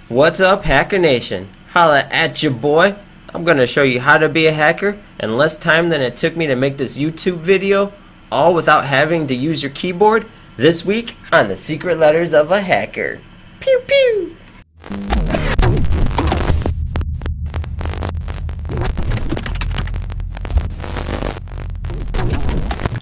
What's up, Hacker Nation? Holla at ya, boy. I'm gonna show you how to be a hacker in less time than it took me to make this YouTube video, all without having to use your keyboard, this week on the Secret Letters of a Hacker. Pew pew!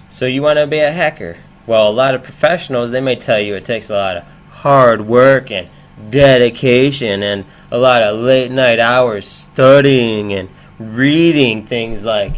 So you want to be a hacker? Well, a lot of professionals, they may tell you it takes a lot of hard work and dedication and a lot of late night hours studying and reading things like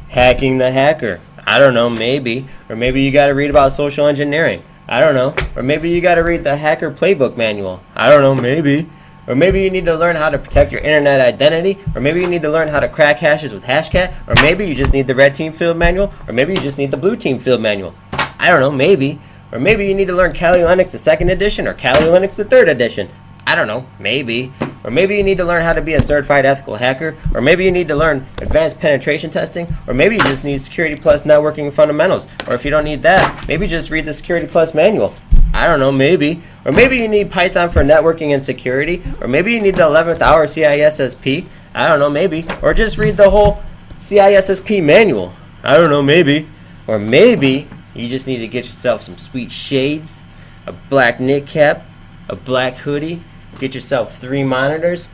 Hacking the Hacker. I don't know, maybe. Or maybe you got to read about social engineering. I don't know. Or maybe you got to read the Hacker Playbook Manual. I don't know, maybe. Or maybe you need to learn how to protect your internet identity. Or maybe you need to learn how to crack hashes with Hashcat. Or maybe you just need the red team field manual. Or maybe you just need the blue team field manual. I don't know, maybe. Or maybe you need to learn Kali Linux the 2nd edition or Kali Linux the 3rd edition. I don't know, maybe. Or maybe you need to learn how to be a certified ethical hacker. Or maybe you need to learn advanced penetration testing. Or maybe you just need Security Plus networking fundamentals. Or if you don't need that, maybe just read the Security Plus manual. I don't know, maybe. Or maybe you need Python for networking and security. Or maybe you need the 11th hour CISSP. I don't know, maybe. Or just read the whole CISSP manual. I don't know, maybe. Or maybe you just need to get yourself some sweet shades, a black knit cap, a black hoodie, get yourself 3 monitors.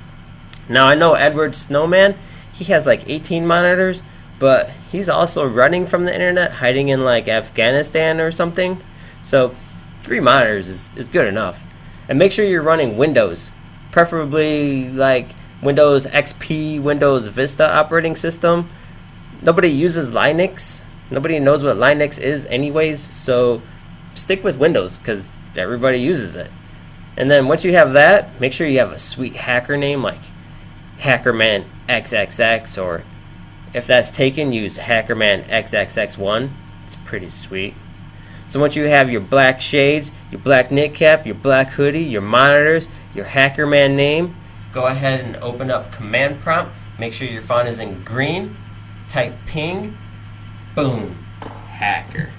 Now I know Edward Snowman, he has like 18 monitors, but he's also running from the internet, hiding in like Afghanistan or something. So 3 monitors is good enough. And make sure you're running Windows, preferably like Windows XP, Windows Vista operating system. Nobody uses Linux. Nobody knows what Linux is anyways, so stick with Windows because everybody uses it. And then once you have that, make sure you have a sweet hacker name like Hackerman XXX, or if that's taken, use Hackerman XXX1. It's pretty sweet. So once you have your black shades, your black knit cap, your black hoodie, your monitors, your Hackerman name, go ahead and open up Command Prompt. Make sure your font is in green. Type ping. Boom. Hacker.